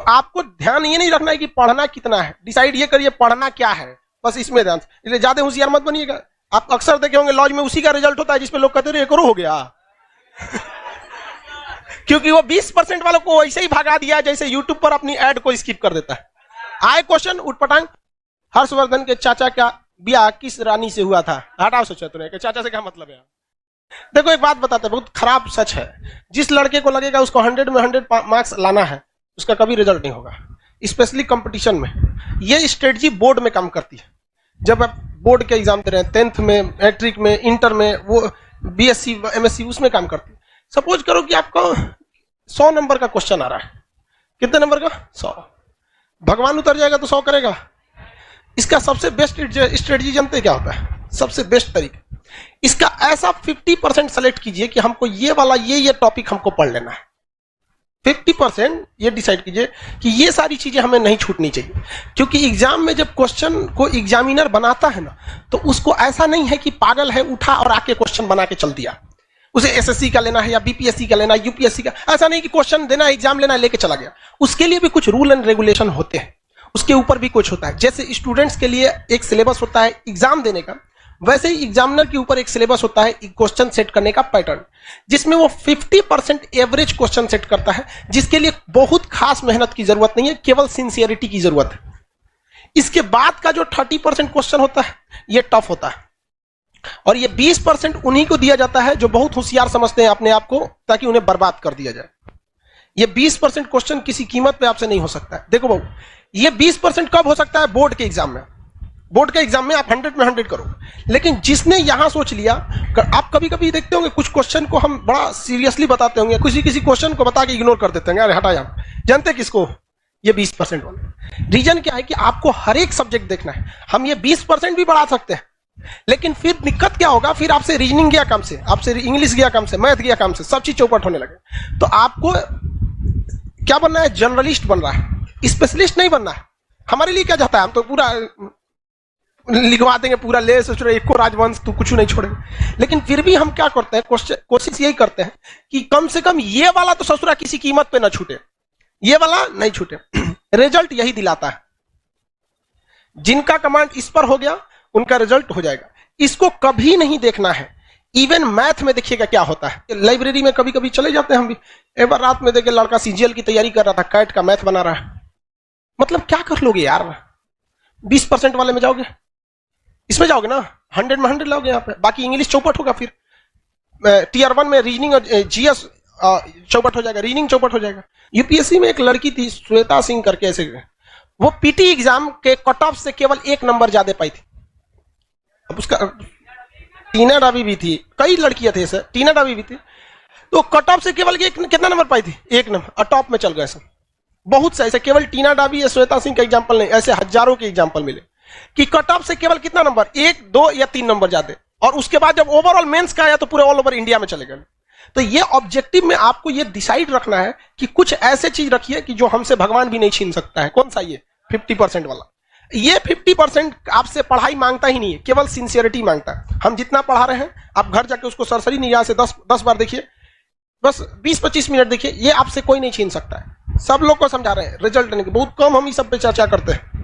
आपको ध्यान ये नहीं रखना है कि पढ़ना कितना है, डिसाइड ये करिए पढ़ना क्या है, बस इसमें ध्यान। इसलिए ज्यादा होशियार मत बनिएगा। आप अक्सर देखे होंगे लॉज में उसी का रिजल्ट होता है जिसपे लोग कहते हैं करो हो गया क्योंकि वो 20% वालों को ऐसे ही भगा दिया जैसे यूट्यूब पर अपनी एड को स्किप कर देता है। आए क्वेश्चन उठपटांग, हर्षवर्धन के चाचा का ब्याह किस रानी से हुआ था? हटाओ सोचा तुमने कि चाचा से क्या मतलब है। देखो एक बात बताते हैं, बहुत खराब सच है, जिस लड़के को लगेगा उसको 100 में 100 मार्क्स लाना है उसका कभी रिजल्ट नहीं होगा, स्पेशली कंपटीशन में। ये स्ट्रेटजी बोर्ड में काम करती है। जब आप बोर्ड के एग्जाम दे रहे हैं, 10th में, मैट्रिक में, इंटर में, वो बीएससी एमएससी उसमें काम करती है। सपोज करो कि आपको 100 नंबर का क्वेश्चन आ रहा है, कितने नंबर का? 100। भगवान उतर जाएगा तो 100 करेगा। इसका सबसे बेस्ट स्ट्रेटजी जानते क्या होता है? सबसे बेस्ट तरीका, इसका ऐसा 50% सेलेक्ट कीजिए कि हमको ये वाला ये टॉपिक हमको पढ़ लेना है। 50% ये डिसाइड कीजिए कि ये सारी चीजें हमें नहीं छूटनी चाहिए, क्योंकि एग्जाम में जब क्वेश्चन को एग्जामिनर बनाता है ना, तो उसको ऐसा नहीं है कि पागल है उठा और आके क्वेश्चन बना के चल दिया। उसे एसएससी का लेना है या बीपीएससी का लेना है, यूपीएससी का, ऐसा नहीं कि क्वेश्चन देना है, एग्जाम लेना है, लेके चला गया। उसके लिए भी कुछ रूल एंड रेगुलेशन होते हैं, उसके ऊपर भी कुछ होता है। जैसे स्टूडेंट्स के लिए एक सिलेबस होता है एग्जाम देने का, वैसे ही एग्जामिनर के ऊपर एक सिलेबस होता है क्वेश्चन सेट करने का पैटर्न, जिसमें वो 50% एवरेज क्वेश्चन सेट करता है, जिसके लिए बहुत खास मेहनत की जरूरत नहीं है, केवल सिंसियरिटी की जरूरत है। इसके बाद का जो 30% क्वेश्चन होता है ये टफ होता है, और ये 20% उन्हीं को दिया जाता है जो बहुत होशियार समझते हैं अपने आप को, ताकि उन्हें बर्बाद कर दिया जाए। ये 20% क्वेश्चन किसी कीमत पे आपसे नहीं हो सकता है। देखो बाबू, ये 20% कब हो सकता है? बोर्ड के एग्जाम में। बोर्ड के एग्जाम में आप 100 में 100 करो, लेकिन जिसने यहां सोच लिया, आप कभी कभी देखते होंगे कुछ क्वेश्चन को हम बड़ा सीरियसली बताते होंगे, किसी क्वेश्चन को बता के इग्नोर कर देते हैं, अरे हटा यार। जानते किसको? ये 20% वाले। रीजन क्या है कि आपको हर एक सब्जेक्ट देखना है। हम ये 20% भी बढ़ा सकते हैं, लेकिन फिर दिक्कत क्या होगा? फिर आपसे रीजनिंग गया काम से, आपसे इंग्लिश गया काम से, मैथ गया काम से, सब चीज चौपट होने लगे। तो आपको क्या बनना है? जर्नलिस्ट बन रहा है, स्पेशलिस्ट नहीं बनना है। हमारे लिए क्या जाता है? हम तो पूरा लिखवा देंगे, पूरा ले सोच रहे एको राजवंश तू कुछ नहीं छोड़ेंगे। लेकिन फिर भी हम क्या करते हैं? कोशिश यही करते हैं कि कम से कम ये वाला तो ससुरा किसी कीमत पे ना छूटे, ये वाला नहीं छूटे। रिजल्ट यही दिलाता है। जिनका कमांड इस पर हो गया उनका रिजल्ट हो जाएगा। इसको कभी नहीं देखना है। इवन मैथ में देखिएगा क्या होता है। लाइब्रेरी में कभी कभी चले जाते हैं हम भी। एक बार रात में देखे लड़का सीजीएल की तैयारी कर रहा था, कैट का मैथ बना रहा है। मतलब क्या कर लोगे यार? 20% वाले में जाओगे, इसमें जाओगे ना, 100 में 100 लाओगे यहाँ पे, बाकी इंग्लिश चौपट होगा। फिर टीयर 1 में रीजनिंग और जीएस चौपट हो जाएगा, रीजनिंग चौपट हो जाएगा। यूपीएससी में एक लड़की थी श्वेता सिंह करके, ऐसे वो पीटी एग्जाम के कट ऑफ से केवल 1 नंबर ज्यादा पाई थी। अब उसका टीना डाबी भी थी, कई लड़कियां थे ऐसे, टीना डाबी भी थी, तो कट ऑफ से केवल कितना नंबर पाई थी? 1 नंबर, और टॉप में चल गए सब। बहुत से ऐसे, केवल टीना डाबी या श्वेता सिंह का एग्जाम्पल नहीं, ऐसे हजारों के एग्जाम्पल मिले कि कट ऑफ से केवल कितना नंबर, 1, 2 या 3 नंबर ज्यादा, और उसके बाद जब ओवरऑल मेंस का आया तो पूरे ऑल ओवर इंडिया में चले गए। तो ये ऑब्जेक्टिव में आपको ये डिसाइड रखना है कि कुछ ऐसे चीज रखिए कि जो हमसे भगवान भी नहीं छीन सकता है। कौन सा? ये 50% वाला। ये 50% आपसे पढ़ाई मांगता ही नहीं है, केवल सिंसियरिटी मांगता है। हम जितना पढ़ा रहे हैं, आप घर जाके उसको सरसरी निगाह से 10 बार देखिए, बस 20-25 मिनट देखिए, ये आपसे कोई नहीं छीन सकता है। सब लोग को समझा रहे हैं, रिजल्ट नहीं, बहुत कम हम इस सब पे चर्चा करते हैं।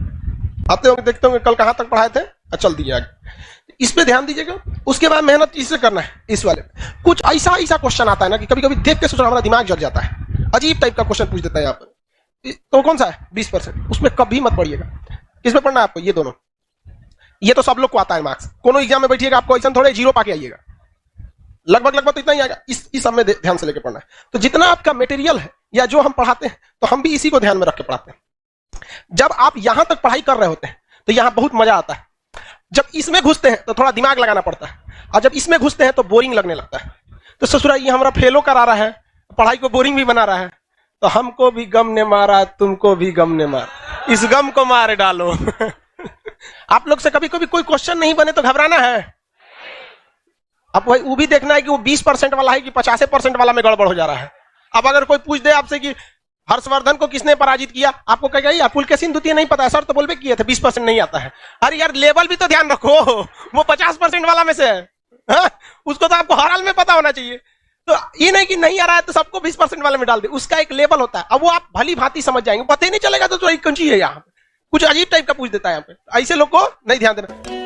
आते होंगे, देखते होंगे कल कहां तक पढ़ाए थे, चल दिए आगे। इस पे ध्यान दीजिएगा। उसके बाद मेहनत इससे करना है। इस वाले कुछ ऐसा क्वेश्चन आता है ना कि कभी कभी देख के सोचना हमारा दिमाग जल जाता है, अजीब टाइप का क्वेश्चन पूछ देता है यहाँ पर। तो कौन सा है? 20%, उसमें कभी मत पढ़िएगा। किसमें पढ़ना है आपको? ये दोनों। ये तो सब लोग को आता है मार्क्स। कोनो एग्जाम में बैठिएगा, आपको ऐसा थोड़े 0 पाके आइएगा, लगभग तो इतना ही आएगा। इस सब में ध्यान से लेके पढ़ना है। तो जितना आपका मटेरियल है या जो हम पढ़ाते हैं, तो हम भी इसी को ध्यान में रख के पढ़ाते हैं। जब आप यहां तक पढ़ाई कर रहे होते हैं तो यहां बहुत मजा आता है। जब इसमें घुसते हैं तो थोड़ा दिमाग लगाना पड़ता है, और जब इसमें घुसते हैं तो बोरिंग लगने लगता है। तो ससुरा ये हमारा फेलो करा रहा है, पढ़ाई को बोरिंग भी बना रहा है। तो हमको भी गम ने मारा, तुमको भी गम ने मारा, इस गम को मार डालो। आप लोग से कभी कभी कोई क्वेश्चन नहीं बने तो घबराना है। अब वो भी देखना है कि वो 20% वाला है कि 50% वाला में गड़बड़ हो जा रहा है। अब अगर कोई पूछ दे आपसे कि हर्षवर्धन को किसने पराजित किया, आपको कहेगा यार पुलकेशिन द्वितीय नहीं पता है सर, तो बोल भी किए थे, 20% नहीं आता है। अरे यार लेवल भी तो ध्यान रखो, वो 50% वाला में से है। उसको तो आपको हर हाल में पता होना चाहिए। तो ये नहीं कि नहीं आ रहा है तो सबको 20% वाले में डाल दे, उसका एक लेवल होता है। अब वो आप भली भांति समझ जाएंगे, पता ही नहीं चलेगा तो एक कंची है यहाँ पे, कुछ अजीब टाइप का पूछ देता है यहाँ पे, ऐसे लोग को नहीं ध्यान देना।